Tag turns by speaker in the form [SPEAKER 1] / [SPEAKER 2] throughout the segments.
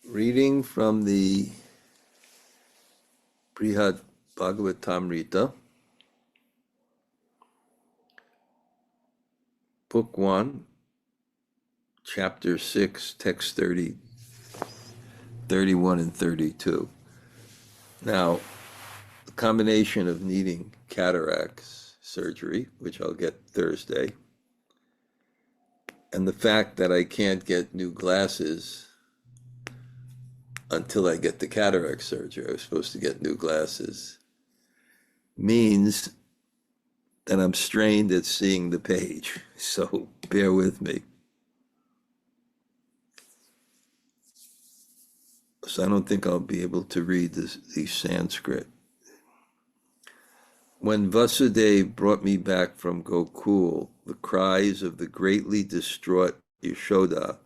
[SPEAKER 1] Reading from the Bṛhad-bhāgavatāmṛta, Book 1, Chapter 6, Text 30, 31 and 32. Now, the combination of needing cataracts surgery, which I'll get Thursday, and the fact that I can't get new glasses until I get the cataract surgery, I was supposed to get new glasses, means that I'm strained at seeing the page. So bear with me. So I don't think I'll be able to read the Sanskrit. When Vasudeva brought me back from Gokula, the cries of the greatly distraught Yaśodā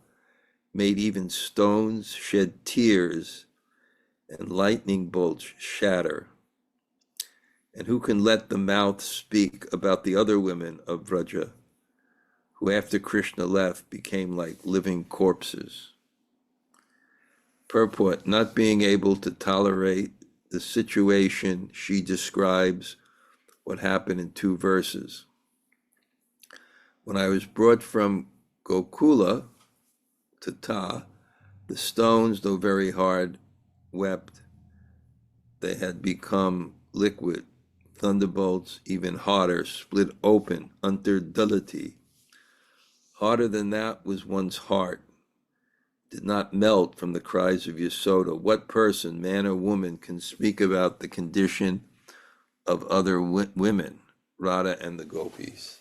[SPEAKER 1] made even stones shed tears and lightning bolts shatter. And who can let the mouth speak about the other women of Vraja, who after Krishna left became like living corpses? Purport: not being able to tolerate the situation, she describes what happened in 2 verses. When I was brought from Gokula to Ta, the stones, though very hard, wept. They had become liquid. Thunderbolts, even harder, split open, antar dalati. Harder than that was one's heart. Did not melt from the cries of Yaśodā. What person, man or woman, can speak about the condition of other women, Radha and the gopis?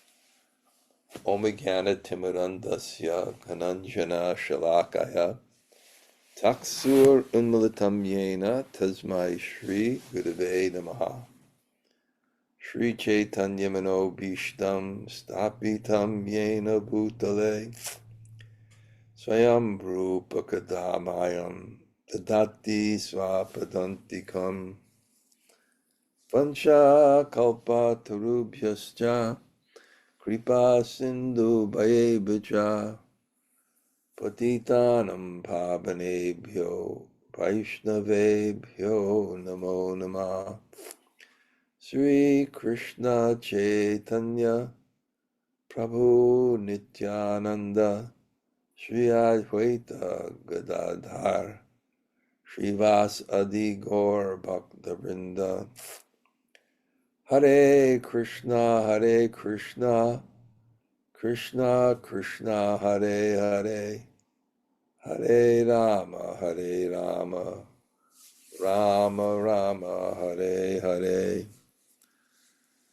[SPEAKER 1] Om Jnana Timirandasya Kananjana Shalakaya Taksur Unmilitam Yena Tasmai Śrī Vasudevena Śrī Chaitanya Mano Bhishtam Stapitam Yena Bhutale Swayam Rupa Kadamayam Dalati Svapadantikam Pancha Kalpa Tarubhyascha Kripa Sindhu Bhayevacha Patitanam Pavanebhyo Vaishnavebhyo Namo Namah. Sri Krishna Chaitanya Prabhu Nityananda Sri Advaita Gadadhar Śrī Vasudeva Bhakta-vrinda. Hare Krishna, Krishna Krishna, Hare Hare, Hare Rama, Rama Rama, Hare Hare.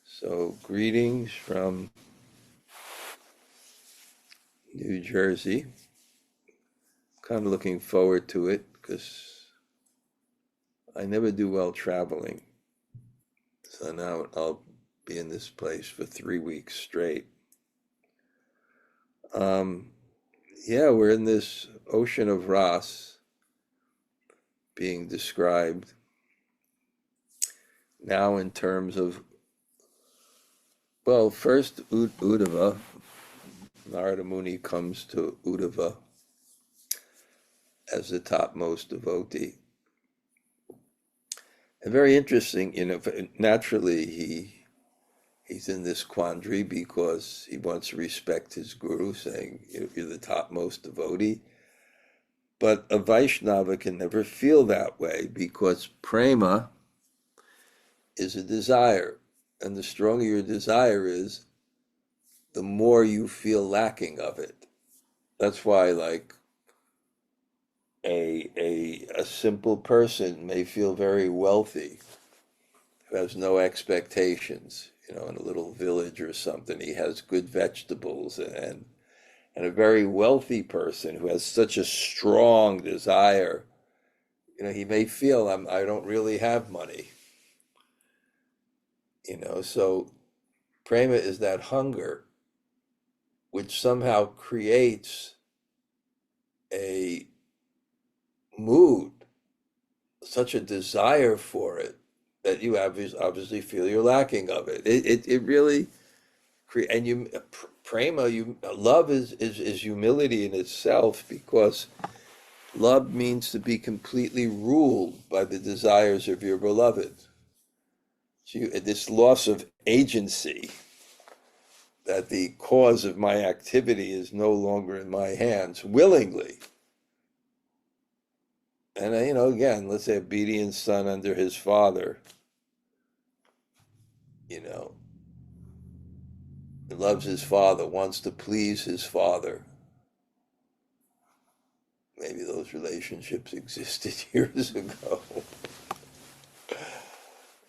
[SPEAKER 1] So greetings from New Jersey. Kind of looking forward to it because I never do well traveling. So now I'll be in this place for 3 weeks straight. We're in this ocean of ras being described now in terms of, well, first Uddhava. Narada Muni comes to Uddhava as the topmost devotee. And very interesting, naturally he's in this quandary because he wants to respect his guru, saying, you're the topmost devotee. But a Vaishnava can never feel that way because prema is a desire. And the stronger your desire is, the more you feel lacking of it. That's why, like, a simple person may feel very wealthy, who has no expectations, in a little village or something. He has good vegetables, and a very wealthy person who has such a strong desire, he may feel, I don't really have money. So prema is that hunger which somehow creates a mood, such a desire for it, that you obviously feel you're lacking of it. It really and prema, love is humility in itself, because Love means to be completely ruled by the desires of your beloved. So this loss of agency, that the cause of my activity is no longer in my hands willingly. And, again, let's say obedient son under his father, loves his father, wants to please his father. Maybe those relationships existed years ago,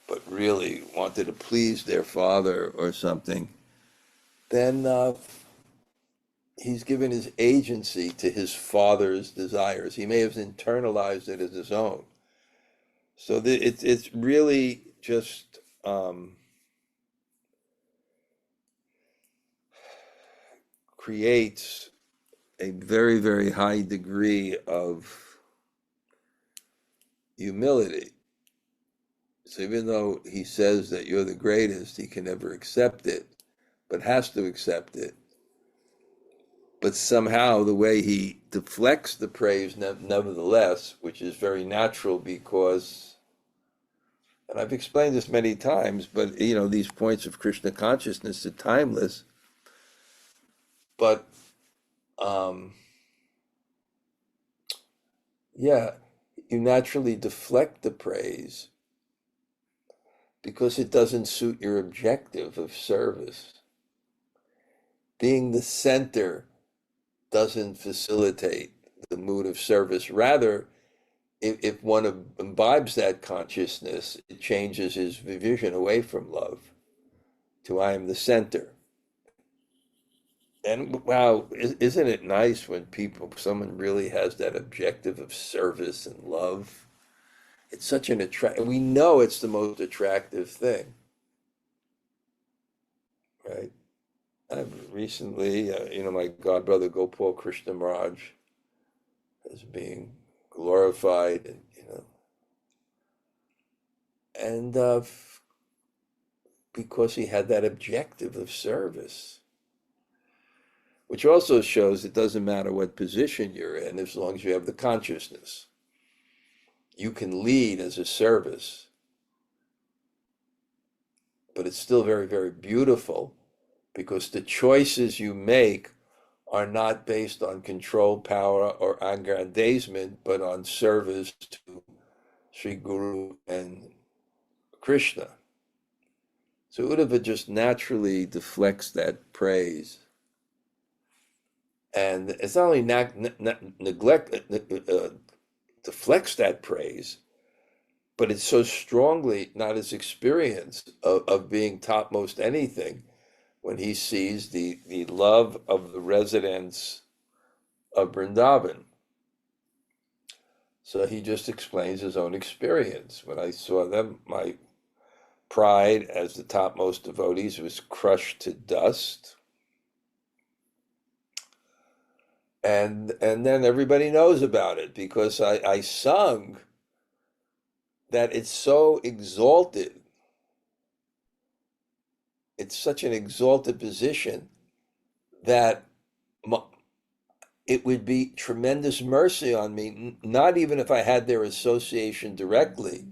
[SPEAKER 1] but really wanted to please their father or something. Then he's given his agency to his father's desires. He may have internalized it as his own. So it's really just creates a very, very high degree of humility. So even though he says that you're the greatest, he can never accept it, but has to accept it. But somehow the way he deflects the praise nevertheless, which is very natural because, and I've explained this many times, but these points of Krishna consciousness are timeless. But yeah, you naturally deflect the praise because it doesn't suit your objective of service. Being the center doesn't facilitate the mood of service. Rather, if one imbibes that consciousness, it changes his vision away from love to I am the center. And wow, isn't it nice when someone really has that objective of service and love? It's such an we know it's the most attractive thing, right? I've recently, my godbrother Gopal Krishna Maharaj is being glorified, and because he had that objective of service, which also shows it doesn't matter what position you're in, as long as you have the consciousness. You can lead as a service, but it's still very, very beautiful because the choices you make are not based on control, power, or aggrandizement, but on service to Sri Guru and Krishna. So Uddhava just naturally deflects that praise. And it's not only deflects that praise, but it's so strongly not his experience of being topmost anything when he sees the love of the residents of Vrindavan. So he just explains his own experience. When I saw them, my pride as the topmost devotees was crushed to dust. And then everybody knows about it because I sung that it's so exalted. It's such an exalted position that it would be tremendous mercy on me, not even if I had their association directly,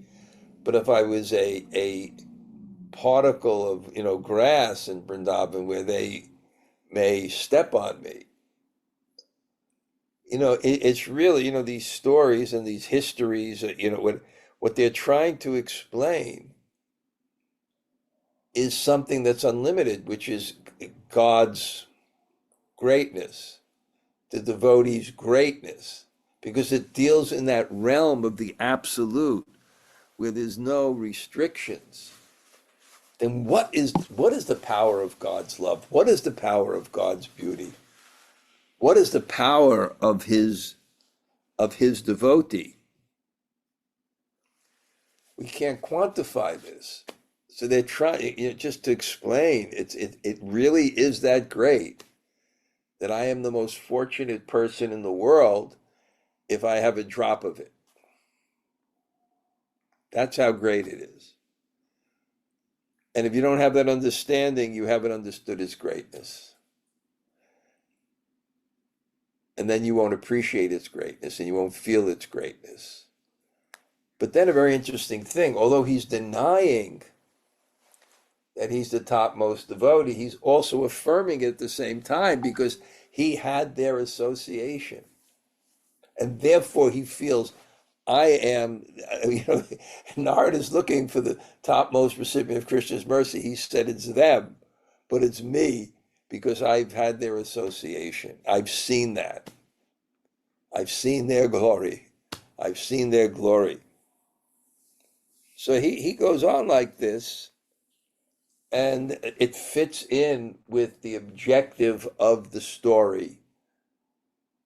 [SPEAKER 1] but if I was a particle of grass in Vrindavan where they may step on me. It's really, these stories and these histories, what they're trying to explain is something that's unlimited, which is God's greatness, the devotee's greatness, because it deals in that realm of the absolute where there's no restrictions. Then what is the power of God's love? What is the power of God's beauty? What is the power of his devotee? We can't quantify this. So they're trying, just to explain, it really is that great that I am the most fortunate person in the world if I have a drop of it. That's how great it is. And if you don't have that understanding, you haven't understood his greatness. and then you won't appreciate its greatness and you won't feel its greatness. But then a very interesting thing, although he's denying that he's the topmost devotee, he's also affirming it at the same time because he had their association. And therefore he feels, I am, Narada is looking for the topmost recipient of Krishna's mercy. He said it's them, but it's me because I've had their association. I've seen that. I've seen their glory. I've seen their glory. So he goes on like this, and it fits in with the objective of the story,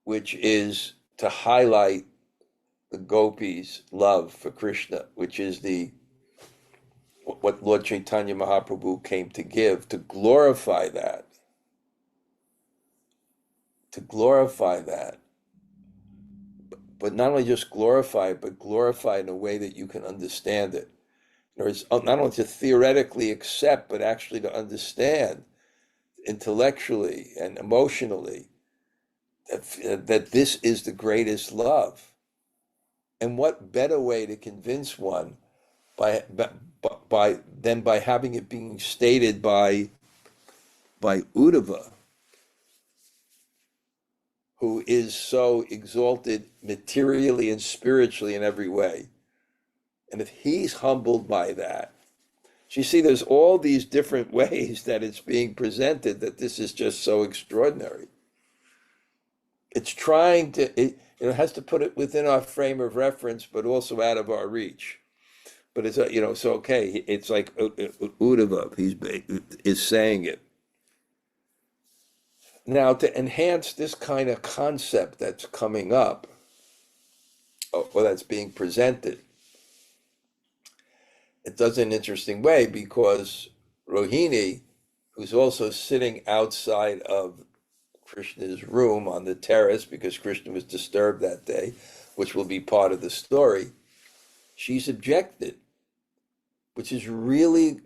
[SPEAKER 1] which is to highlight the gopis' love for Krishna, which is what Lord Chaitanya Mahaprabhu came to give, to glorify that. To glorify that. But not only just glorify it, but glorify it in a way that you can understand it. In other words, not only to theoretically accept, but actually to understand intellectually and emotionally that this is the greatest love. And what better way to convince one than by having it being stated by Uddhava, who is so exalted materially and spiritually in every way. And if he's humbled by that, so you see there's all these different ways that it's being presented, that this is just so extraordinary. It's trying to, it has to put it within our frame of reference, but also out of our reach. But it's, so okay, it's like Uddhava, is saying it. Now, to enhance this kind of concept that's coming up, or that's being presented, it does it in an interesting way, because Rohini, who's also sitting outside of Krishna's room on the terrace, because Krishna was disturbed that day, which will be part of the story, she's objected, which is really,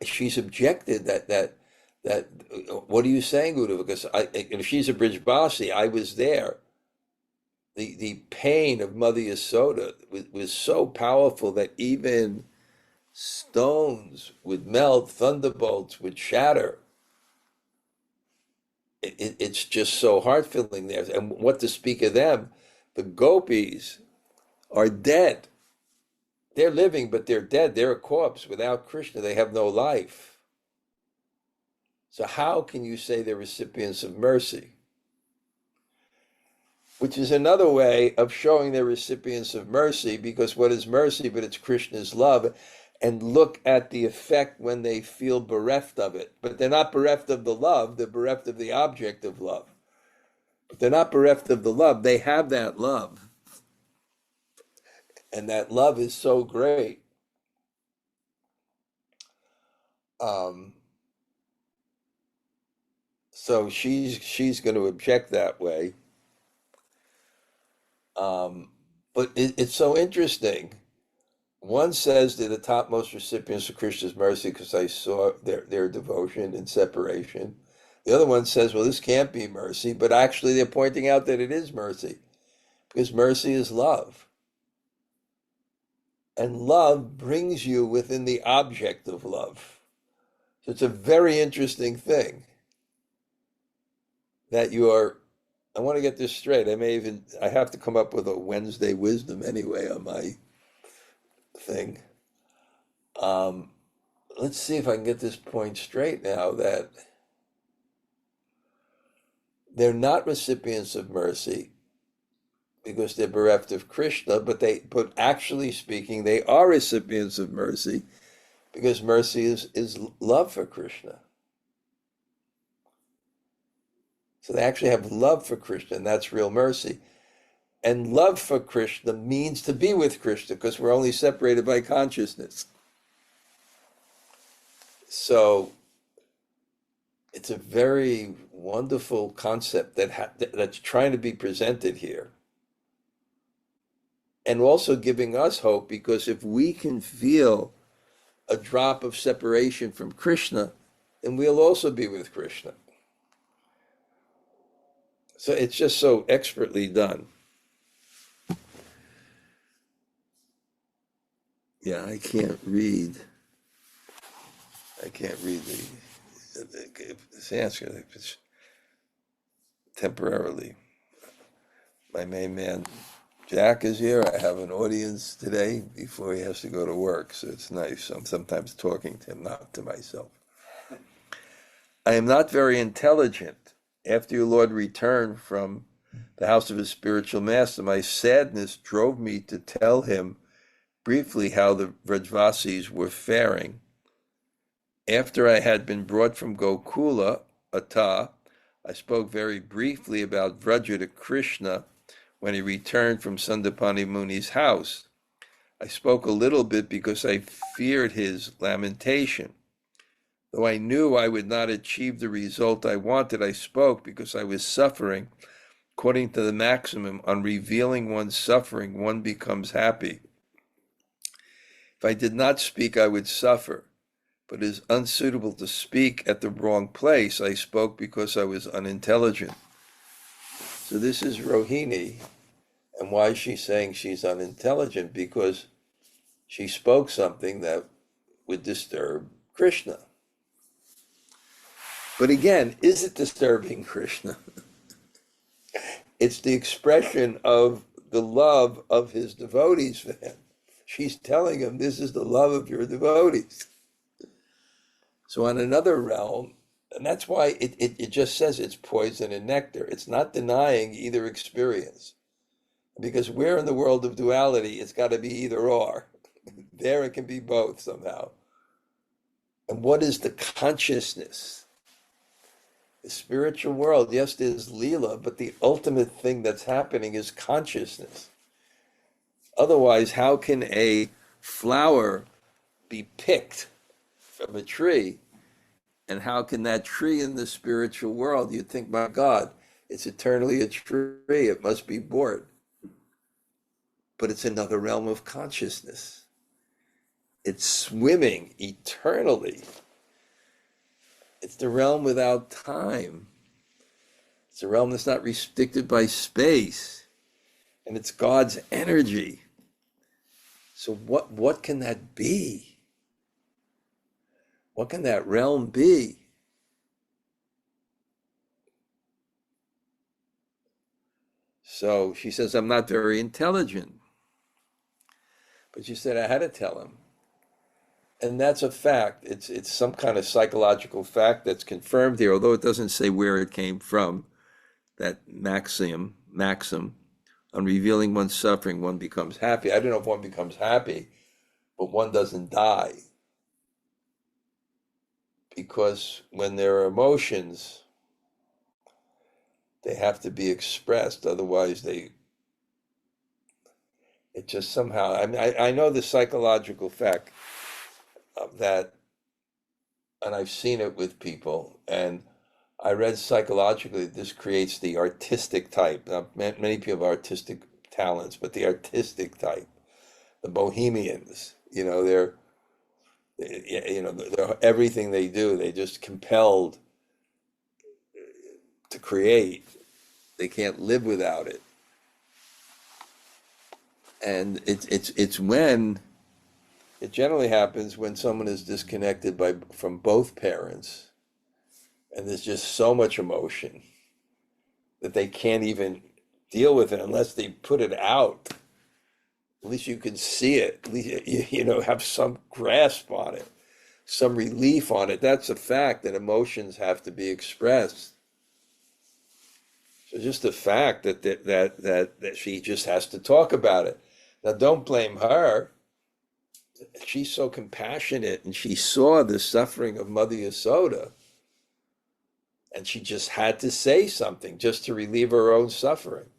[SPEAKER 1] she's objected that what are you saying, Uddhava? Because if she's a Bṛhad-bhāgavatāmṛta, I was there. The pain of Mother Yaśodā was so powerful that even stones would melt, thunderbolts would shatter. It's just so heart-filling there. And what to speak of them? The gopis are dead. They're living, but they're dead. They're a corpse. Without Krishna, they have no life. So how can you say they're recipients of mercy? Which is another way of showing they're recipients of mercy, because what is mercy but it's Krishna's love? And look at the effect when they feel bereft of it. But they're not bereft of the love, they're bereft of the object of love. But they're not bereft of the love, they have that love. And that love is so great. So she's going to object that way. But it's so interesting. One says they're the topmost recipients of Krishna's mercy because I saw their devotion and separation. The other one says, well, this can't be mercy, but actually they're pointing out that it is mercy, because mercy is love. And love brings you within the object of love. So it's a very interesting thing that you are, I want to get this straight. I have to come up with a Wednesday wisdom anyway on my thing. Let's see if I can get this point straight now, that they're not recipients of mercy because they're bereft of Krishna, but actually speaking, they are recipients of mercy because mercy is love for Krishna. So they actually have love for Krishna, and that's real mercy. And love for Krishna means to be with Krishna, because we're only separated by consciousness. So it's a very wonderful concept that's trying to be presented here. And also giving us hope, because if we can feel a drop of separation from Krishna, then we'll also be with Krishna. So it's just so expertly done. Yeah, I can't read the Sanskrit temporarily. My main man, Jack, is here. I have an audience today before he has to go to work, so it's nice. I'm sometimes talking to him, not to myself. I am not very intelligent. After your Lord returned from the house of his spiritual master, my sadness drove me to tell him briefly how the Vrajvasis were faring. After I had been brought from Gokula, I spoke very briefly about Vraja to Kṛṣṇa when he returned from Sandapani Muni's house. I spoke a little bit because I feared his lamentation. Though I knew I would not achieve the result I wanted, I spoke because I was suffering. According to the maximum, on revealing one's suffering, one becomes happy. If I did not speak, I would suffer. But it is unsuitable to speak at the wrong place. I spoke because I was unintelligent. So this is Rohini. And why is she saying she's unintelligent? Because she spoke something that would disturb Krishna. But again, is it disturbing Krishna? It's the expression of the love of his devotees for him. She's telling him, this is the love of your devotees. So on another realm, and that's why it just says it's poison and nectar. It's not denying either experience. Because we're in the world of duality, it's got to be either or. There it can be both somehow. And what is the consciousness? The spiritual world, yes, there's Leela, but the ultimate thing that's happening is consciousness. Otherwise, how can a flower be picked from a tree? And how can that tree in the spiritual world, you'd think, my God, it's eternally a tree, it must be bored. But it's another realm of consciousness. It's swimming eternally. It's the realm without time. It's a realm that's not restricted by space. And it's God's energy. So what can that be? What can that realm be? So she says, I'm not very intelligent. But she said, I had to tell him. And that's a fact. It's some kind of psychological fact that's confirmed here, although it doesn't say where it came from. That maxim, on revealing one's suffering, one becomes happy. I don't know if one becomes happy, but one doesn't die. Because when there are emotions, they have to be expressed. Otherwise, it just somehow, I know the psychological fact of that, and I've seen it with people, and I read psychologically this creates the artistic type. Now, many people have artistic talents, but the artistic type, the bohemians, they're everything they do, they just compelled to create. They can't live without it. And it's when it generally happens when someone is disconnected from both parents, and there's just so much emotion that they can't even deal with it unless they put it out. At least you can see it. At least have some grasp on it, some relief on it. That's a fact that emotions have to be expressed. So just the fact that she just has to talk about it. Now, don't blame her. She's so compassionate, and she saw the suffering of Mother Yaśodā, and she just had to say something just to relieve her own suffering.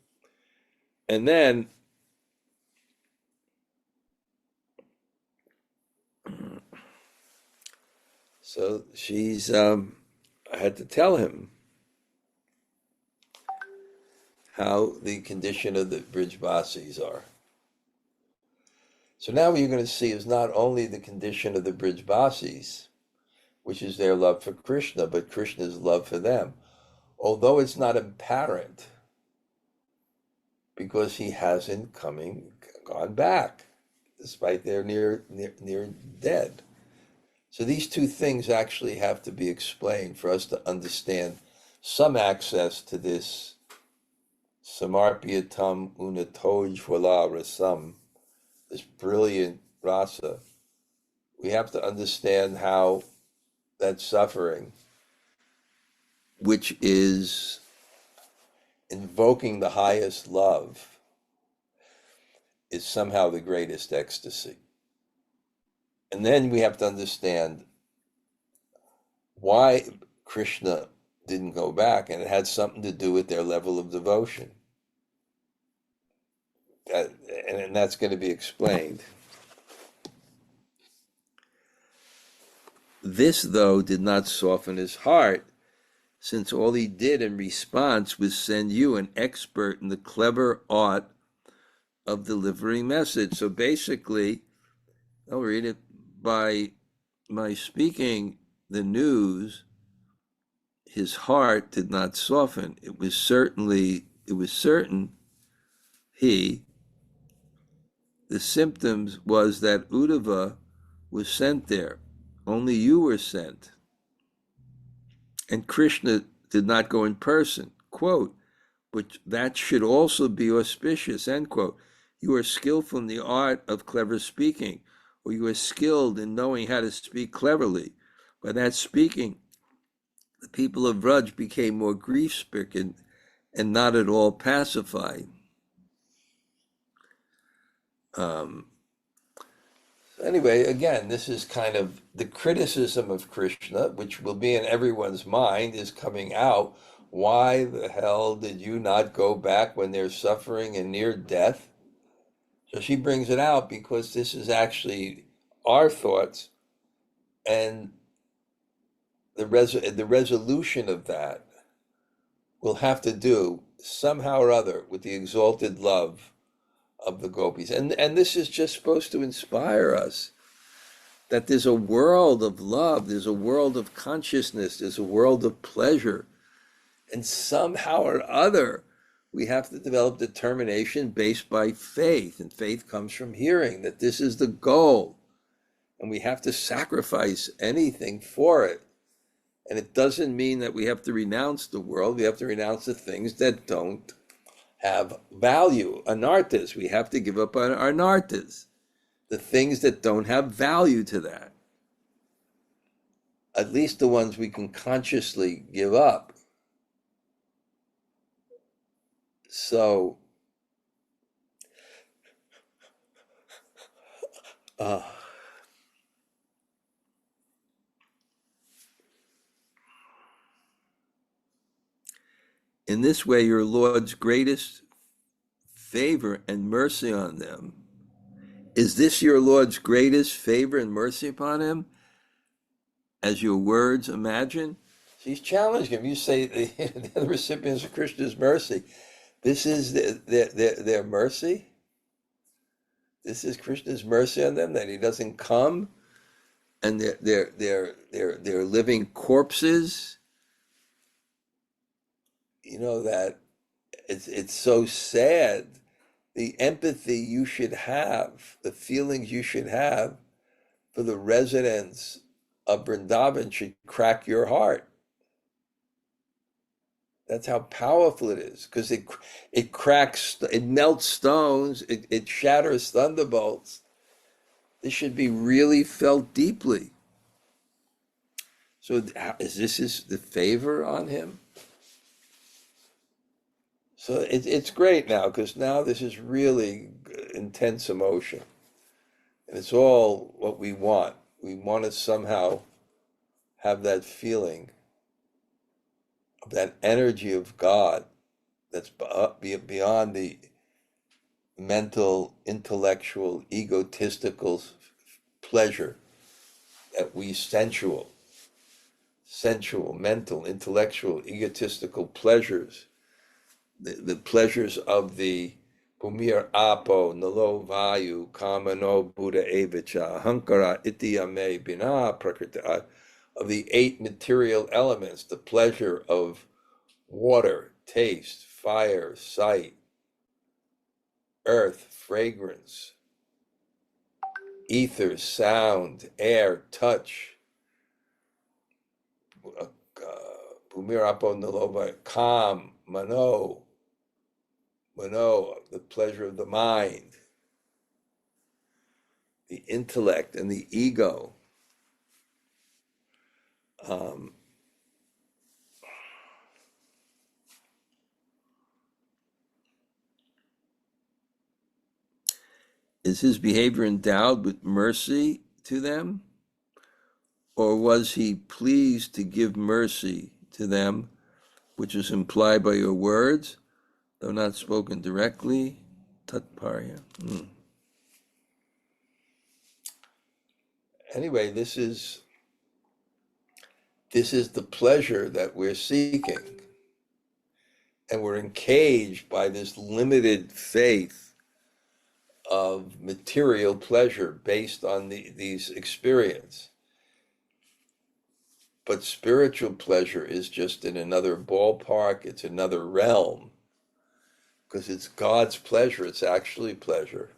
[SPEAKER 1] And then so I had to tell him how the condition of the Bṛhad-bhāgavatāmṛta are. So now what you're going to see is not only the condition of the Bṛhad-bhāgavatāmṛta, which is their love for Kṛṣṇa, but Krishna's love for them. Although it's not apparent, because he hasn't gone back, despite they're near dead. So these two things actually have to be explained for us to understand some access to this samarpyatam unatoj vala rasam, this brilliant rasa. We have to understand how that suffering, which is invoking the highest love, is somehow the greatest ecstasy. And then we have to understand why Krishna didn't go back, and it had something to do with their level of devotion. And that's going to be explained. This, though, did not soften his heart, since all he did in response was send you, an expert in the clever art of delivering message. So basically, I'll read it, by my speaking the news, his heart did not soften. It was certain the symptoms was that Uddhava was sent there. Only you were sent. And Krishna did not go in person. Quote, but that should also be auspicious, end quote. You are skillful in the art of clever speaking, or you are skilled in knowing how to speak cleverly. By that speaking, the people of Vraj became more grief-stricken and not at all pacified. Anyway, again, this is kind of the criticism of Krishna, which will be in everyone's mind, is coming out. Why the hell did you not go back when they're suffering and near death? So she brings it out because this is actually our thoughts, and the resolution of that will have to do somehow or other with the exalted love of the gopis. And this is just supposed to inspire us that there's a world of love, there's a world of consciousness, there's a world of pleasure. And somehow or other, we have to develop determination based by faith. And faith comes from hearing that this is the goal. And we have to sacrifice anything for it. And it doesn't mean that we have to renounce the world. We have to renounce the things that don't have value. Anartas, we have to give up on our anartas, the things that don't have value to that. At least the ones we can consciously give up. So, in this way, your Lord's greatest favor and mercy on them. Is this your Lord's greatest favor and mercy upon him, as your words imagine? She's challenging him. You say the recipients of Krishna's mercy. This is their mercy? This is Krishna's mercy on them, that he doesn't come, and they're living corpses. You know, that it's so sad. The empathy you should have, the feelings you should have for the residents of Vrindavan should crack your heart. That's how powerful it is, because it cracks, it melts stones, it shatters thunderbolts. This should be really felt deeply. So is this the favor on him? So it's great now, because now this is really intense emotion. And it's all what we want. We want to somehow have that feeling of that energy of God that's beyond the mental, intellectual, egotistical pleasure that we sensual, mental, intellectual, egotistical pleasures, the pleasures of the Bhumir Apo, Nalo Vayu, Kamano, Buddha Evicha, Hankara, Itiyame, Bina, Prakriti, of the 8 material elements, the pleasure of water, taste, fire, sight, earth, fragrance, ether, sound, air, touch, calm, mano, the pleasure of the mind, the intellect and the ego. Is his behavior endowed with mercy to them? Or was he pleased to give mercy to them, which is implied by your words, though not spoken directly? Tatparya. Anyway, this is the pleasure that we're seeking. And we're encaged by this limited faith of material pleasure based on these experience. But spiritual pleasure is just in another ballpark, it's another realm, because it's God's pleasure, it's actually pleasure.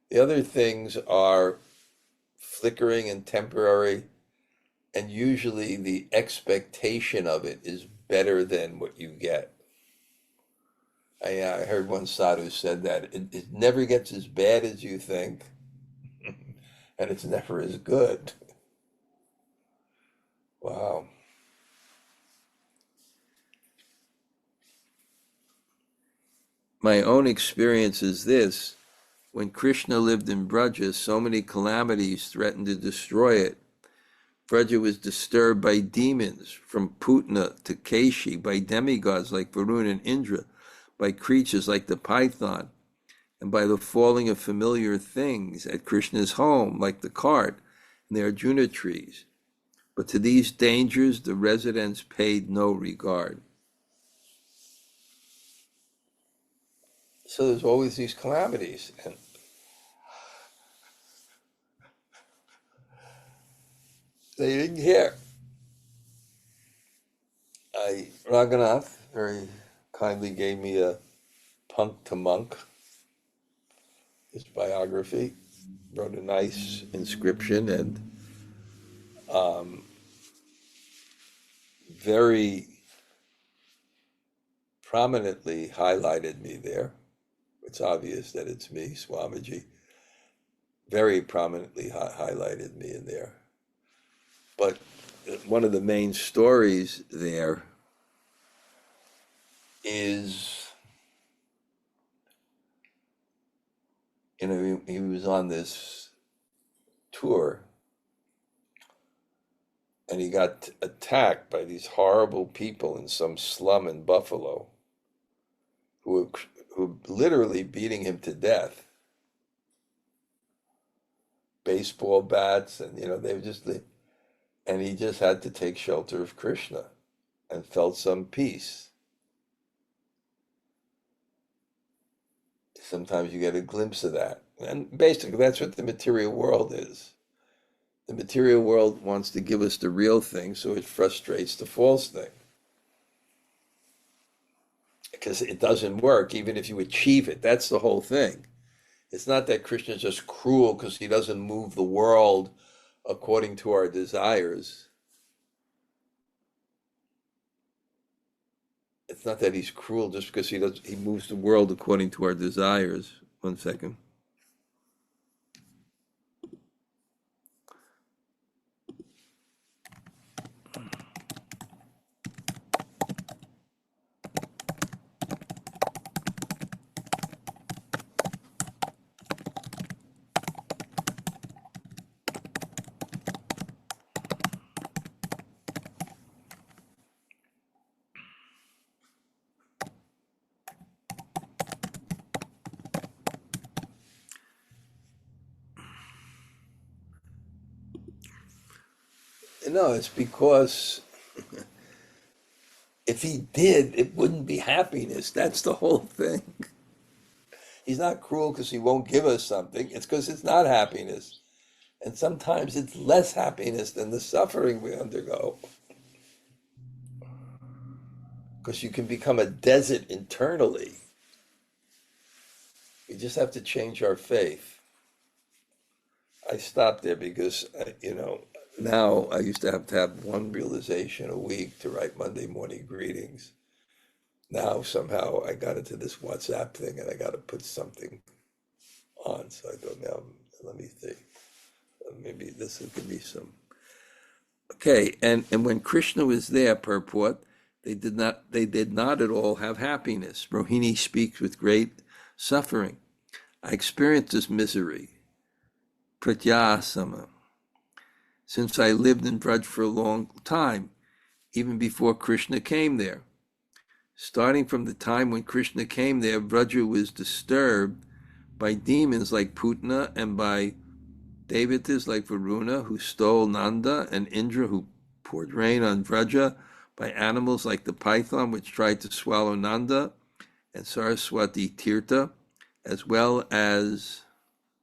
[SPEAKER 1] The other things are flickering and temporary, and usually the expectation of it is better than what you get. I heard one sadhu said that it never gets as bad as you think, and it's never as good. Wow. My own experience is this: when Krishna lived in Vraja, so many calamities threatened to destroy it. Vraja was disturbed by demons, from Putna to Keshi, by demigods like Varuna and Indra, by creatures like the python, and by the falling of familiar things at Krishna's home, like the cart and the Arjuna trees. But to these dangers, the residents paid no regard. So there's always these calamities, and they didn't care. Raghunath very kindly gave me a Punk to Monk, his biography, wrote a nice inscription, and very prominently highlighted me there. It's obvious that it's me, Swamiji. Very prominently highlighted me in there. But one of the main stories there is, he was on this tour and he got attacked by these horrible people in some slum in Buffalo who were literally beating him to death. Baseball bats, and and he just had to take shelter of Krishna and felt some peace. Sometimes you get a glimpse of that. And basically that's what the material world is. The material world wants to give us the real thing, so it frustrates the false thing. Because it doesn't work, even if you achieve it. That's the whole thing. It's not that Krishna is just cruel because he doesn't move the world according to our desires. It's not that he's cruel just because he moves the world according to our desires. One second. No, it's because if he did, it wouldn't be happiness. That's the whole thing. He's not cruel because he won't give us something. It's because it's not happiness. And sometimes it's less happiness than the suffering we undergo. Because you can become a desert internally. We just have to change our faith. I stopped there because, now I used to have one realization a week to write Monday morning greetings. Now somehow I got into this WhatsApp thing and I got to put something on. So I thought, now let me think. Maybe this will give me some. Okay, and when Krishna was there, purport, they did not at all have happiness. Rohini speaks with great suffering. I experienced this misery, pratyasama, since I lived in Vraj for a long time, even before Krishna came there. Starting from the time when Krishna came there, Vraja was disturbed by demons like Putana and by devatas like Varuna, who stole Nanda, and Indra, who poured rain on Vraja, by animals like the python, which tried to swallow Nanda, and Saraswati Tirtha, as well as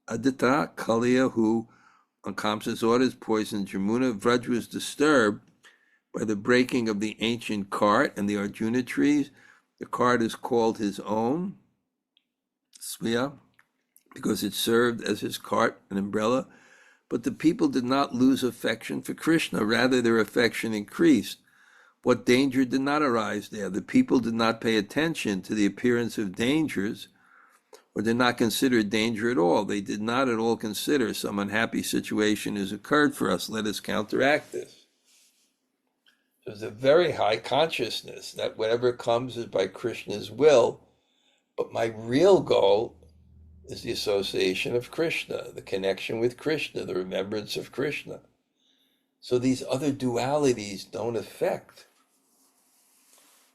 [SPEAKER 1] Aditya, Kaliya, who, on Kamsa's orders, poisoned Jamuna. Vraja was disturbed by the breaking of the ancient cart and the Arjuna trees. The cart is called his own, Sviya, because it served as his cart, an umbrella. But the people did not lose affection for Krishna. Rather, their affection increased. What danger did not arise there? The people did not pay attention to the appearance of dangers, or did not consider danger at all. They did not at all consider some unhappy situation has occurred for us. Let us counteract this. There's a very high consciousness that whatever comes is by Krishna's will, but my real goal is the association of Krishna, the connection with Krishna, the remembrance of Krishna. So these other dualities don't affect.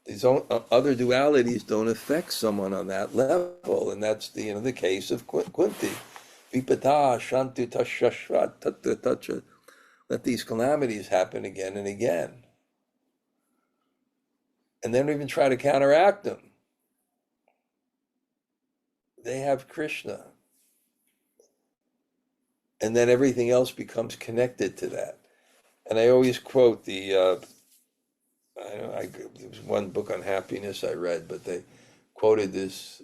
[SPEAKER 1] Other dualities don't affect someone on that level, and that's the case of Kunti. Vipata shantu tashashvat tatta. Let these calamities happen again and again, and they don't even try to counteract them. They have Krishna, and then everything else becomes connected to that. And I always quote there was one book on happiness I read, but they quoted this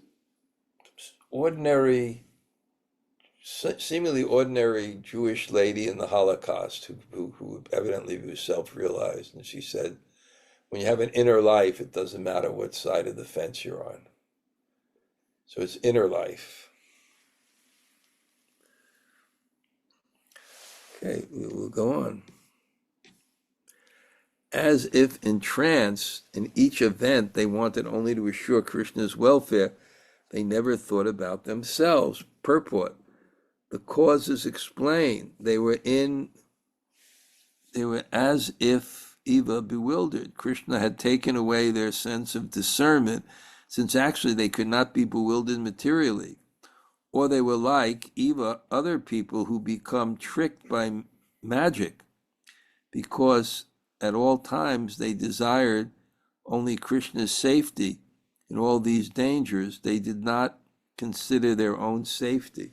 [SPEAKER 1] seemingly ordinary Jewish lady in the Holocaust who evidently was self-realized, and she said, when you have an inner life, it doesn't matter what side of the fence you're on. So it's inner life. Okay, we'll go on. As if entranced, in each event they wanted only to assure Krishna's welfare, they never thought about themselves. Purport. The causes explained. They were as if Eva bewildered. Krishna had taken away their sense of discernment, since actually they could not be bewildered materially. Or they were like Eva, other people who become tricked by magic, because at all times they desired only Krishna's safety. In all these dangers, they did not consider their own safety.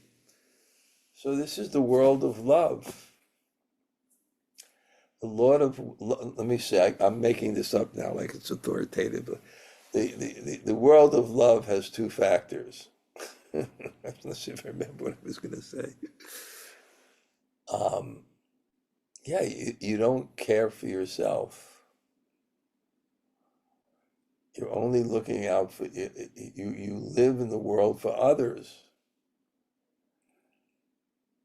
[SPEAKER 1] So this is the world of love. The Lord of, let me say, I'm making this up now like it's authoritative, but the world of love has two factors. Let's see if I remember what I was going to say. You don't care for yourself. You're only looking out for you. You live in the world for others.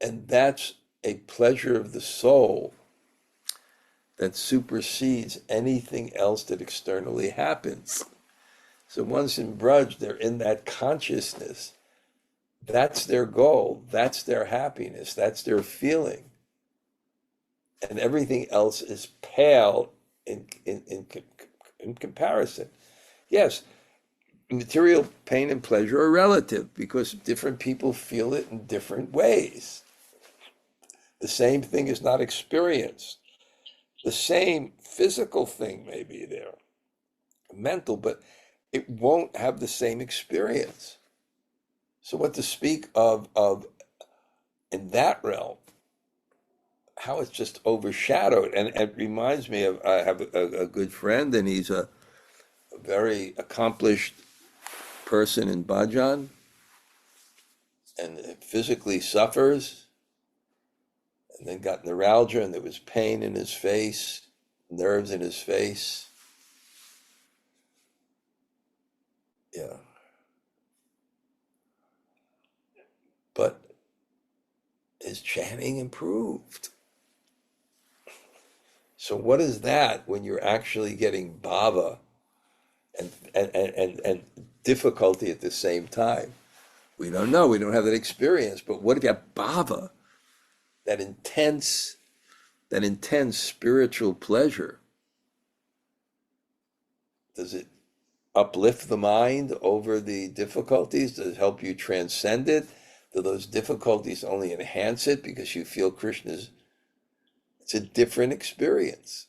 [SPEAKER 1] And that's a pleasure of the soul that supersedes anything else that externally happens. So once in Braj, they're in that consciousness. That's their goal. That's their happiness. That's their feeling. And everything else is pale in comparison. Yes, material pain and pleasure are relative because different people feel it in different ways. The same thing is not experienced. The same physical thing may be there, mental, but it won't have the same experience. So what to speak of in that realm, how it's just overshadowed. And it reminds me of, I have a good friend, and he's a very accomplished person in bhajan. and physically suffers, and then got neuralgia, and there was pain in his face, nerves in his face. Yeah. But his chanting improved. So what is that when you're actually getting bhava and difficulty at the same time? We don't know. We don't have that experience. But what if you have bhava, that intense spiritual pleasure? Does it uplift the mind over the difficulties? Does it help you transcend it? Do those difficulties only enhance it because you feel Krishna's? It's a different experience.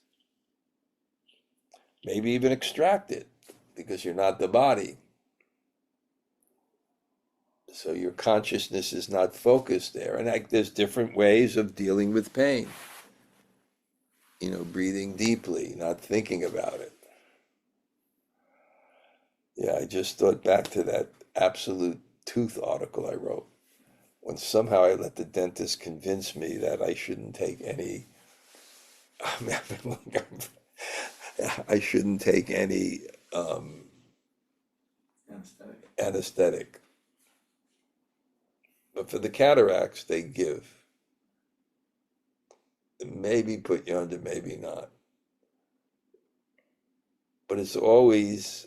[SPEAKER 1] Maybe even extract it because you're not the body. So your consciousness is not focused there. And there's different ways of dealing with pain. Breathing deeply, not thinking about it. Yeah, I just thought back to that absolute tooth article I wrote, when somehow I let the dentist convince me that I shouldn't take any, I shouldn't take any anesthetic. But for the cataracts, they give. Maybe put you under, maybe not. But it's always,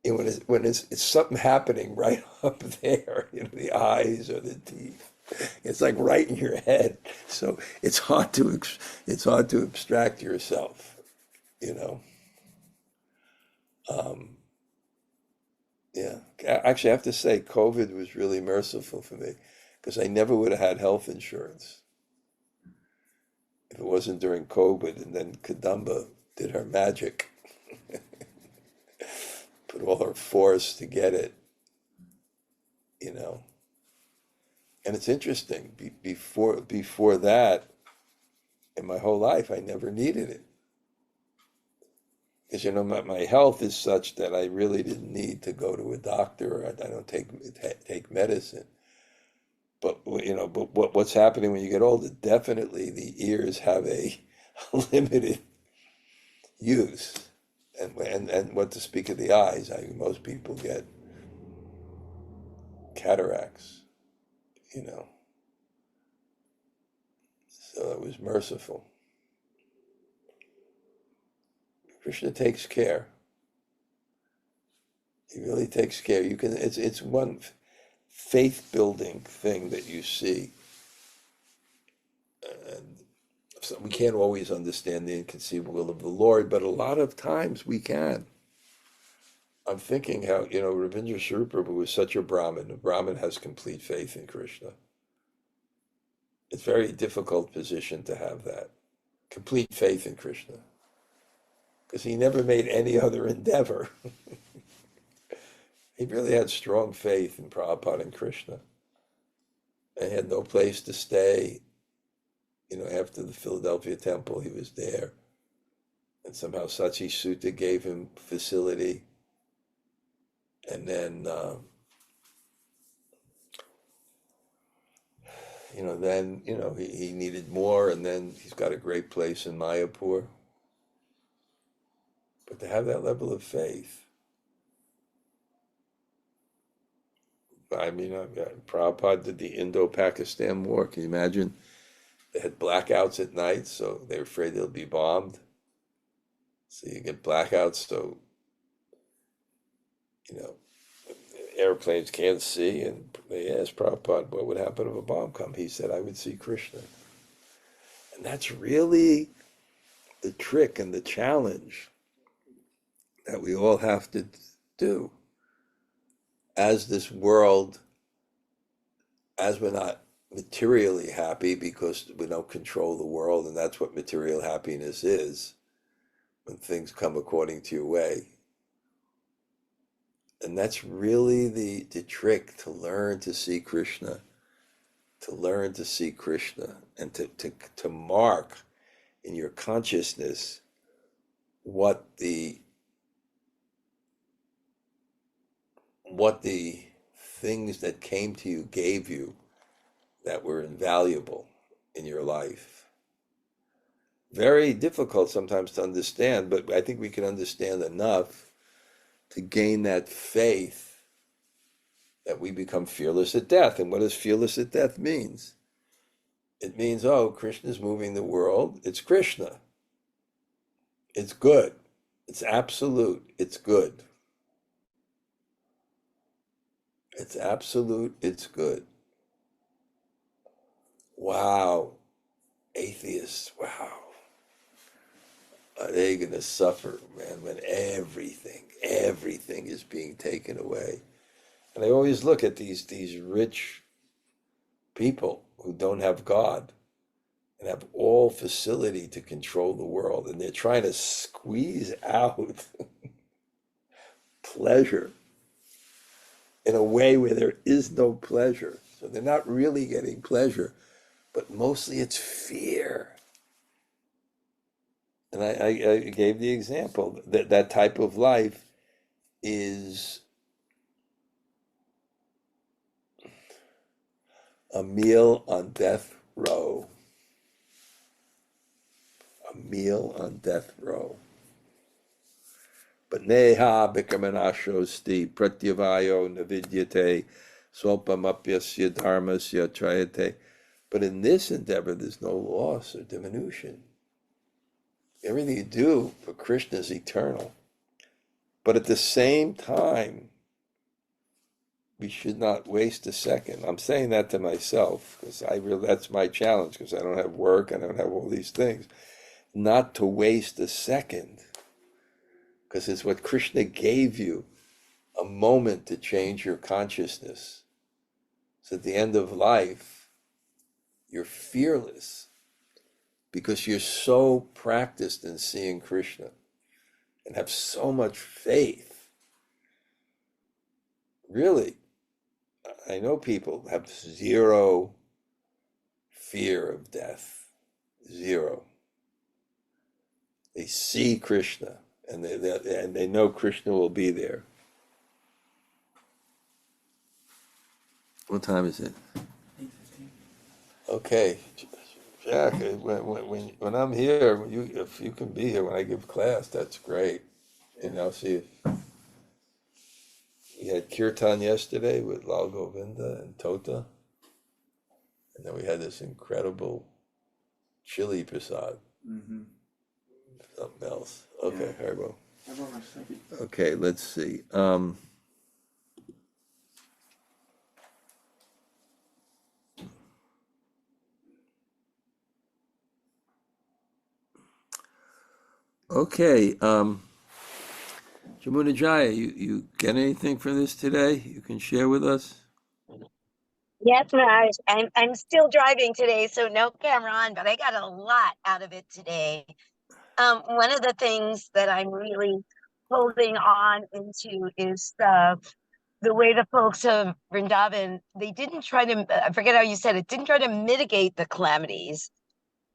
[SPEAKER 1] when it's something happening right up there, the eyes or the teeth. It's like right in your head. So it's hard to abstract yourself, Yeah. Actually, I have to say, COVID was really merciful for me because I never would have had health insurance if it wasn't during COVID. And then Kadamba did her magic, put all her force to get it, And it's interesting. Before that, in my whole life, I never needed it. Because, my health is such that I really didn't need to go to a doctor. I don't take medicine. But, what's happening when you get older? Definitely the ears have a limited use. And what to speak of the eyes, most people get cataracts, So it was merciful. Krishna takes care. He really takes care. It's one faith building thing that you see. And so we can't always understand the inconceivable will of the Lord, but a lot of times we can. I'm thinking how, Ravindra Sri Prabhu was such a Brahmin. A Brahmin has complete faith in Krishna. It's a very difficult position to have that. Complete faith in Krishna. Because he never made any other endeavor. He really had strong faith in Prabhupada and Krishna. And he had no place to stay. After the Philadelphia temple, he was there. And somehow Sachi Sutta gave him facility. And then, he needed more, and then he's got a great place in Mayapur. But to have that level of faith, Prabhupada did the Indo-Pakistan War. Can you imagine? They had blackouts at night, so they were afraid they'll be bombed. So you get blackouts, so, airplanes can't see. And they asked Prabhupada, what would happen if a bomb come? He said, I would see Krishna. And that's really the trick and the challenge that we all have to do. As this world, as we're not materially happy because we don't control the world, and that's what material happiness is, when things come according to your way. And that's really the trick, to learn to see Krishna, and to mark in your consciousness what the what the things that came to you gave you that were invaluable in your life. Very difficult sometimes to understand, but I think we can understand enough to gain that faith that we become fearless at death. And what does fearless at death means? It means, oh, Krishna is moving the world. It's Krishna. It's good. It's absolute. It's good. It's absolute. It's good. Wow. Atheists, wow. Are they going to suffer, man, when everything is being taken away? And I always look at these rich people who don't have God and have all facility to control the world, and they're trying to squeeze out pleasure in a way where there is no pleasure. So they're not really getting pleasure, but mostly it's fear. And I gave the example that that type of life is a meal on death row. A meal on death row. But neha bikamanashosti pratyavayo navidyate swalpamapyasya dharmasya trayate. But in this endeavor, there's no loss or diminution. Everything you do for Krishna is eternal. But at the same time, we should not waste a second. I'm saying that to myself because that's my challenge, because I don't have work, I don't have all these things. Not to waste a second, because it's what Krishna gave you, a moment to change your consciousness. So at the end of life, you're fearless because you're so practiced in seeing Krishna and have so much faith. Really, I know people have zero fear of death, zero. They see Krishna and they know Krishna will be there. What time is it?
[SPEAKER 2] 8:15.
[SPEAKER 1] Okay, Jack. When I'm here, if you can be here when I give class, that's great. And I'll see if we had kirtan yesterday with Lal Govinda and Tota, and then we had this incredible chili prasad.
[SPEAKER 2] Mm-hmm.
[SPEAKER 1] Something else. Okay,
[SPEAKER 2] Yeah.
[SPEAKER 1] Harbo.
[SPEAKER 2] How about my second?
[SPEAKER 1] Okay, let's see. Okay, Jamuna Jaya, you get anything for this today? You can share with us?
[SPEAKER 3] Yes, Raj. I'm still driving today, so no camera on, but I got a lot out of it today. One of the things that I'm really holding on into is the way the folks of Vrindavan, they didn't try to, I forget how you said it, didn't try to mitigate the calamities.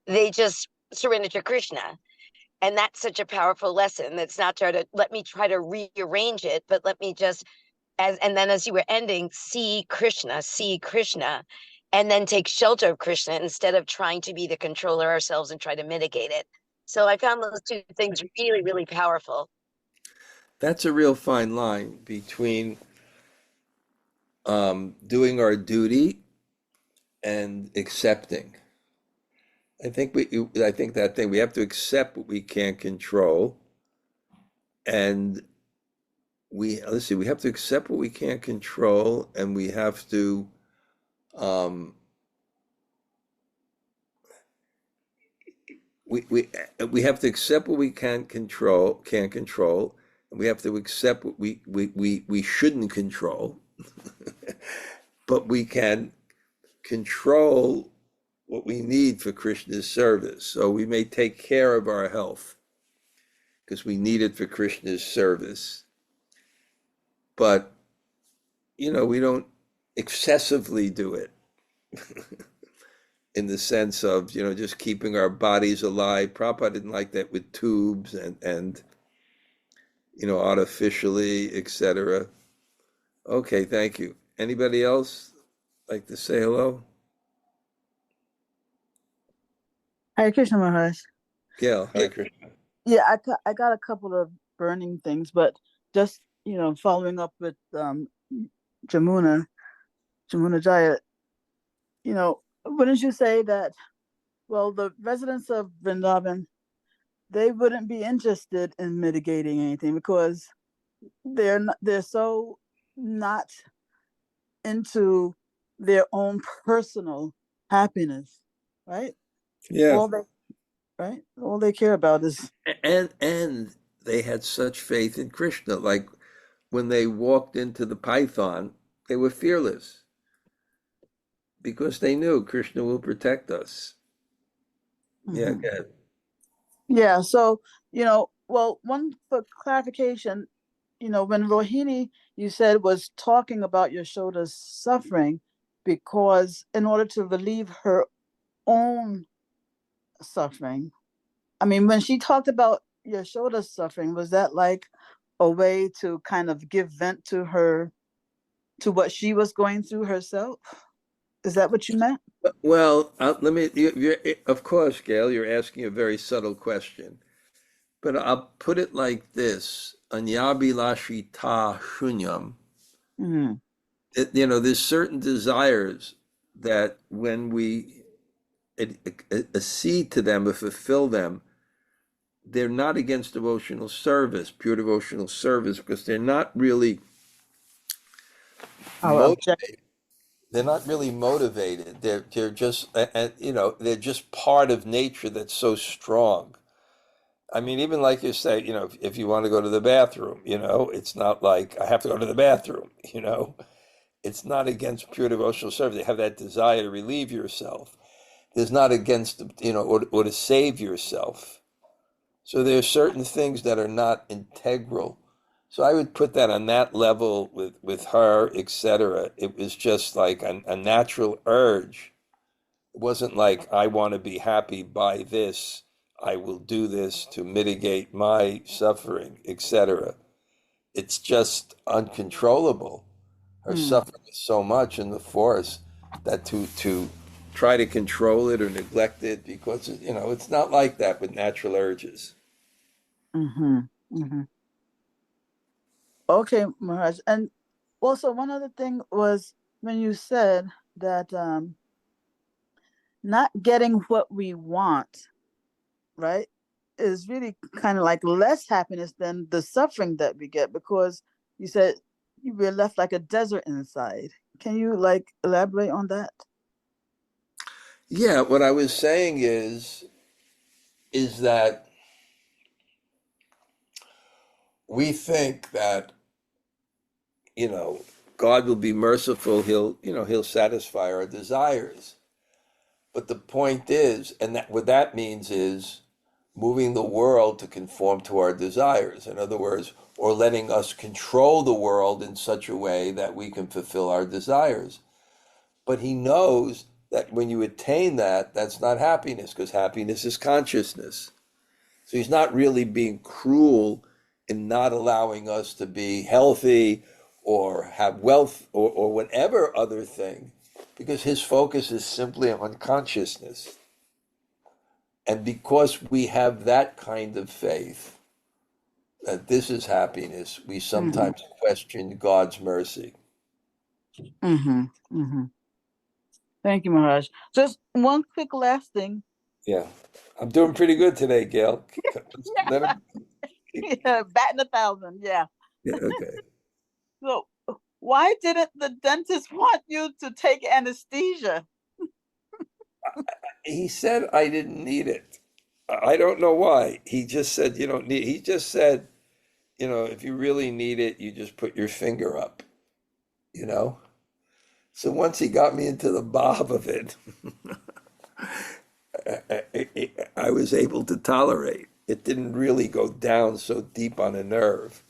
[SPEAKER 3] They just surrendered to Krishna. And that's such a powerful lesson. That's not try to let me try to rearrange it, but let me just and then as you were ending, see Krishna, and then take shelter of Krishna instead of trying to be the controller ourselves and try to mitigate it. So I found those two things really, really powerful.
[SPEAKER 1] That's a real fine line between doing our duty and accepting. I think that thing, we have to accept what we can't control, and we have to accept what we can't control, and we have to we have to accept what we can't control, and we have to accept what we shouldn't control, but we can control what we need for Krishna's service. So we may take care of our health because we need it for Krishna's service, but we don't excessively do it in the sense of just keeping our bodies alive. Prabhupada didn't like that with tubes and artificially, etc. Okay, thank you. Anybody else like to say hello?
[SPEAKER 4] Hare Krishna Maharaj.
[SPEAKER 1] Gail,
[SPEAKER 4] Yeah,
[SPEAKER 1] hi, Krishna.
[SPEAKER 4] yeah, I got a couple of burning things, but just following up with Jamuna, Jamuna Jaya, wouldn't you say that, well, the residents of Vrindavan, they wouldn't be interested in mitigating anything because they're so not into their own personal happiness, right?
[SPEAKER 1] Yeah,
[SPEAKER 4] All they all they care about is
[SPEAKER 1] and they had such faith in Krishna. Like when they walked into the python, they were fearless because they knew Krishna will protect us. Yeah,
[SPEAKER 4] Mhm.
[SPEAKER 1] good.
[SPEAKER 4] Yeah, so well, one for clarification, when Rohini, you said, was talking about Yasoda's suffering because in order to relieve her own suffering. I mean, when she talked about Yasoda's suffering, was that like a way to kind of give vent to what she was going through herself? Is that what you meant?
[SPEAKER 1] Well, let me. Of course, Gail, you're asking a very subtle question, but I'll put it like this: Anyabilashita shunyam.
[SPEAKER 4] Mm,
[SPEAKER 1] There's certain desires that when we accede to them or fulfill them, they're not against devotional service, pure devotional service, because they're not really
[SPEAKER 4] our object.
[SPEAKER 1] motivated. They're not really motivated. They're just they're just part of nature that's so strong. I mean, even like you say, if you want to go to the bathroom, it's not like I have to go to the bathroom. It's not against pure devotional service. They have that desire to relieve yourself. It's not against, or to save yourself. So there are certain things that are not integral. So I would put that on that level with her, etc. It was just like a natural urge. It wasn't like I want to be happy by this. I will do this to mitigate my suffering, etc. It's just uncontrollable. Her
[SPEAKER 4] Mm,
[SPEAKER 1] suffering is so much in the force that to try to control it or neglect it because it's not like that with natural urges.
[SPEAKER 4] mm-hmm, mm-hmm. Okay, Maharaj. And also one other thing was when you said that not getting what we want, right, is really kind of like less happiness than the suffering that we get because you said you were left like a desert inside. Can you like elaborate on that?
[SPEAKER 1] Yeah, what I was saying is that we think that, you know, God will be merciful, he'll satisfy our desires. But the point is, and that what that means is moving the world to conform to our desires. In other words, or letting us control the world in such a way that we can fulfill our desires. But he knows that when you attain that, that's not happiness, because happiness is consciousness. So he's not really being cruel in not allowing us to be healthy or have wealth or whatever other thing, because his focus is simply on consciousness. And because we have that kind of faith, that this is happiness, we
[SPEAKER 4] Mm-hmm.
[SPEAKER 1] sometimes question God's mercy.
[SPEAKER 4] Mm-hmm. Mm-hmm. Thank you, Maharaj. Just one quick last thing.
[SPEAKER 1] Yeah. I'm doing pretty good today, Gail. Let him,
[SPEAKER 4] Yeah, batting 1,000. Yeah.
[SPEAKER 1] yeah, okay.
[SPEAKER 4] So why didn't the dentist want you to take anesthesia?
[SPEAKER 1] He said I didn't need it. I don't know why. He just said you don't need. He just said, if you really need it, you just put your finger up. You know. So once he got me into the bob of it, I was able to tolerate. It didn't really go down so deep on a nerve,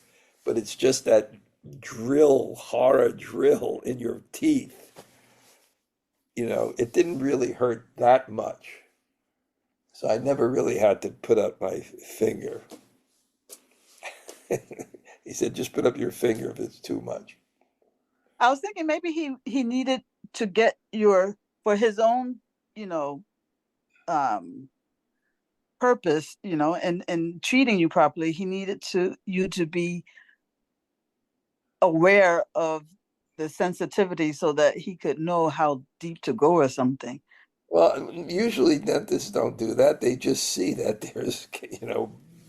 [SPEAKER 1] but it's just that drill, horror drill in your teeth. It didn't really hurt that much. So I never really had to put up my finger. He said, just put up your finger if it's too much.
[SPEAKER 4] I was thinking maybe he needed to get for his own, purpose, and treating you properly. He needed you to be aware of the sensitivity so that he could know how deep to go or something.
[SPEAKER 1] Well, usually dentists don't do that. They just see that there's,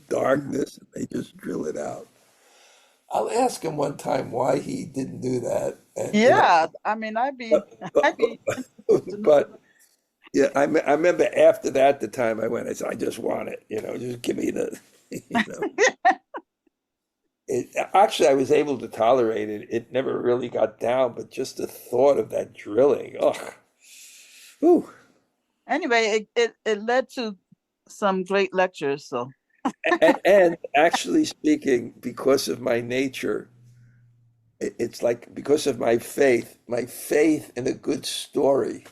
[SPEAKER 1] darkness and they just drill it out. I'll ask him one time why he didn't do that. And,
[SPEAKER 4] Yeah, I mean, I'd be
[SPEAKER 1] but yeah, I remember after that, the time I went, I said, I just want it, just give me the, Actually, I was able to tolerate it. It never really got down, but just the thought of that drilling, ugh. Whew.
[SPEAKER 4] Anyway, it led to some great lectures. So,
[SPEAKER 1] and actually speaking, because of my nature, it's like because of my faith in a good story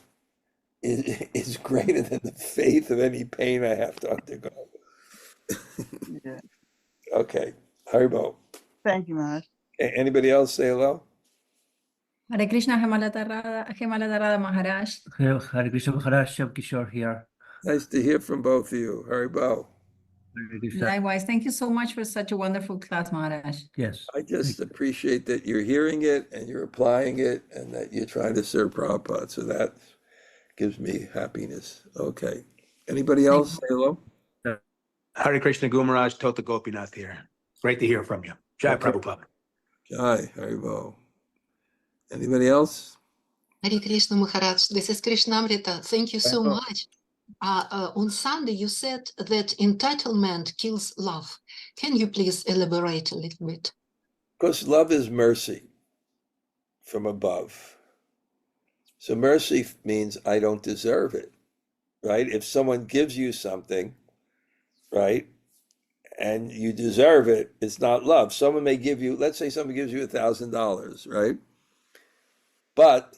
[SPEAKER 1] is greater than the faith of any pain I have to undergo.
[SPEAKER 4] yeah.
[SPEAKER 1] Okay, Haribo.
[SPEAKER 4] Thank you, Maharaj.
[SPEAKER 1] Anybody else say hello?
[SPEAKER 5] Hare Krishna, Hemaladharada Maharaj.
[SPEAKER 6] Hare Krishna Maharaj, Shabh Kishore here.
[SPEAKER 1] Nice to hear from both of you. Haribo.
[SPEAKER 6] Hare Krishna.
[SPEAKER 5] Likewise, thank you so much for such a wonderful class, Maharaj.
[SPEAKER 6] Yes.
[SPEAKER 1] I just appreciate that you're hearing it and you're applying it and that you're trying to serve Prabhupada. So that gives me happiness. Okay. Anybody else say hello?
[SPEAKER 7] Hare Krishna Guru Maharaj, Tota Gopinath here. Great to hear from you. Jai
[SPEAKER 1] Okay.
[SPEAKER 7] Prabhupada.
[SPEAKER 1] Jai, Haribo. Anybody else?
[SPEAKER 8] Hare Krishna Maharaj, this is Krishna-katha. Thank you so
[SPEAKER 1] Hello.
[SPEAKER 8] much. On Sunday, you said that entitlement kills love. Can you please elaborate a little bit?
[SPEAKER 1] Because love is mercy from above. So mercy means I don't deserve it, right? If someone gives you something, right, and you deserve it, it's not love. Someone may give you, let's say someone gives you $1,000, right? But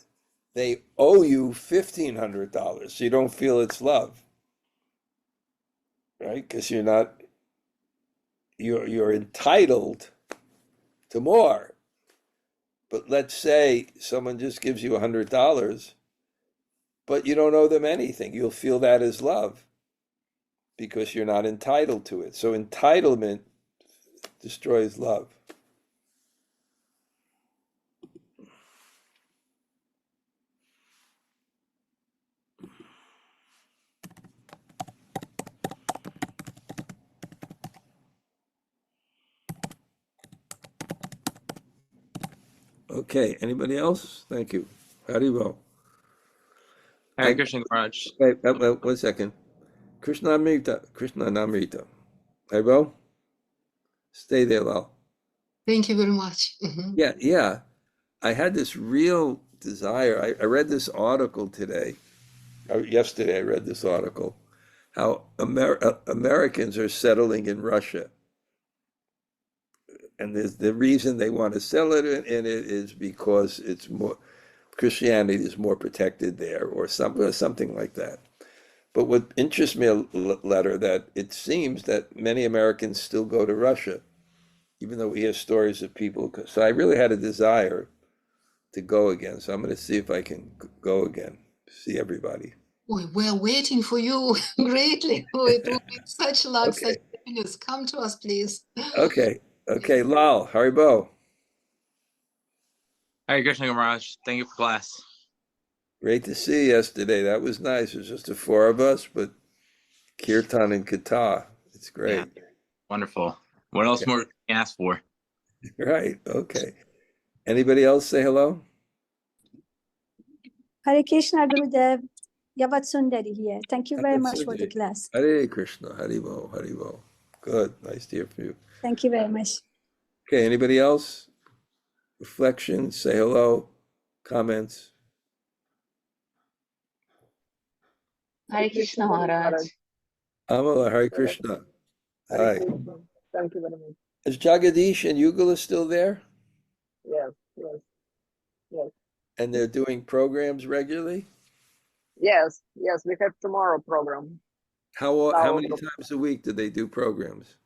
[SPEAKER 1] they owe you $1,500, so you don't feel it's love, right? Because you're entitled to more. But let's say someone just gives you $100, but you don't owe them anything. You'll feel that as love because you're not entitled to it. So entitlement destroys love. Okay, anybody else? Thank you. Haribo.
[SPEAKER 9] Hare Krishna Maharaj.
[SPEAKER 1] Wait, 1 second. Krishna-namrita. Haribo? Stay there, Lal.
[SPEAKER 8] Thank you very much.
[SPEAKER 1] Yeah. I had this real desire. I read this article today. Yesterday I read this article. How Americans are settling in Russia. And the reason they want to sell it in it is because it's more Christianity is more protected there, or something like that. But what interests me a letter that it seems that many Americans still go to Russia, even though we hear stories of people. So I really had a desire to go again. So I'm going to see if I can go again, see everybody.
[SPEAKER 8] We're waiting for you greatly. Oh, it will be such luck,
[SPEAKER 1] Okay.
[SPEAKER 8] such happiness. Come to us, please.
[SPEAKER 1] Okay, Lal, Haribo.
[SPEAKER 9] Hare Krishna Maharaj. Thank you for class.
[SPEAKER 1] Great to see you yesterday. That was nice. It was just the 4 of us, but kirtan and katha. It's great.
[SPEAKER 9] Yeah. Wonderful. What else more can you ask for?
[SPEAKER 1] Right. Okay. Anybody else say hello?
[SPEAKER 10] Hare Krishna Gurudev, Yavat here. Thank you very much for the class.
[SPEAKER 1] Hare Krishna, Haribo, Haribo. Good. Nice to hear from you.
[SPEAKER 10] Thank you very much.
[SPEAKER 1] Okay. Anybody else? Reflections, say hello, comments.
[SPEAKER 11] Hare Krishna Maharaj.
[SPEAKER 1] Amala, Hare Krishna. Hi.
[SPEAKER 11] Thank you very much.
[SPEAKER 1] Is Jagadish and Yugala still there?
[SPEAKER 11] Yes.
[SPEAKER 1] And they're doing programs regularly?
[SPEAKER 11] Yes, we have tomorrow program.
[SPEAKER 1] How many times a week do they do programs?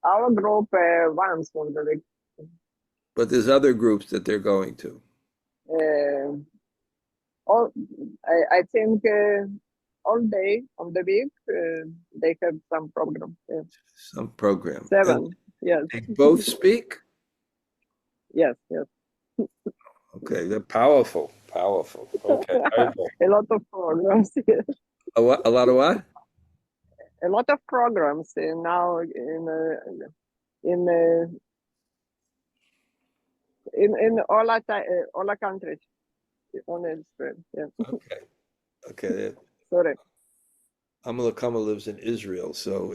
[SPEAKER 11] our group once from the week.
[SPEAKER 1] But there's other groups that they're going to.
[SPEAKER 11] All, I think all day of the week they have some program. Yeah.
[SPEAKER 1] Some program.
[SPEAKER 11] 7. Yes.
[SPEAKER 1] They both speak?
[SPEAKER 11] Yes. Yes.
[SPEAKER 1] Okay, they're powerful. Okay.
[SPEAKER 11] A lot of programs. Yes.
[SPEAKER 1] A lot of what?
[SPEAKER 11] A lot of programs now in all the countries. Yeah.
[SPEAKER 1] Okay.
[SPEAKER 11] Sorry.
[SPEAKER 1] Amalakama lives in Israel, so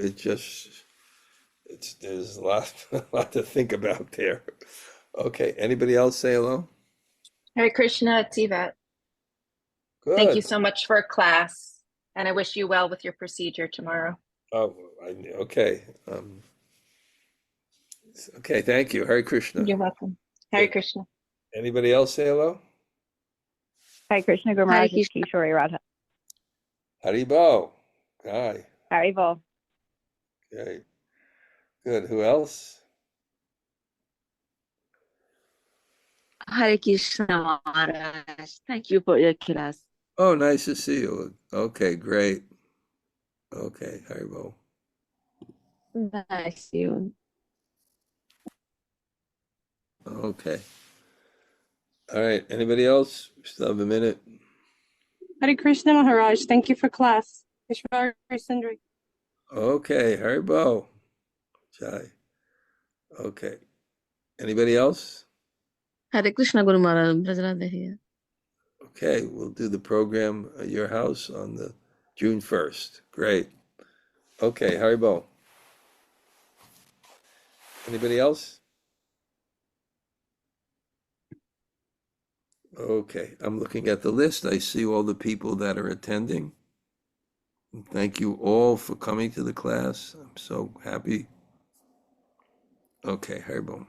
[SPEAKER 1] there's a lot to think about there. Okay, anybody else say hello?
[SPEAKER 12] Hare Krishna, it's Yvette.
[SPEAKER 1] Good.
[SPEAKER 12] Thank you so much for class, and I wish you well with your procedure tomorrow.
[SPEAKER 1] Oh, okay. Okay, thank you. Hare Krishna.
[SPEAKER 12] You're welcome. Hare Krishna.
[SPEAKER 1] Anybody else say hello?
[SPEAKER 13] Hare Krishna, Guru Maharaj, it's Kishori Radha.
[SPEAKER 1] Haribo. Hi.
[SPEAKER 13] Haribo.
[SPEAKER 1] Okay. Good. Who else?
[SPEAKER 14] Hare Krishna Maharaj. Thank you for your class.
[SPEAKER 1] Oh, nice to see you. Okay, great. Okay, Haribo.
[SPEAKER 14] Nice you.
[SPEAKER 1] Okay. All right. Anybody else? We still have a minute.
[SPEAKER 15] Hare Krishna Maharaj, thank you for class. Ishwari Sundari.
[SPEAKER 1] Okay, Haribo. Jai. Okay. Anybody else?
[SPEAKER 14] Hare Krishna Guru Maharaj. Bṛhad-bhāgavatāmṛta here.
[SPEAKER 1] Okay, we'll do the program at your house on the June 1st. Great. Okay, Haribo. Anybody else? Okay, I'm looking at the list. I see all the people that are attending. Thank you all for coming to the class. I'm so happy. Okay, Haribo.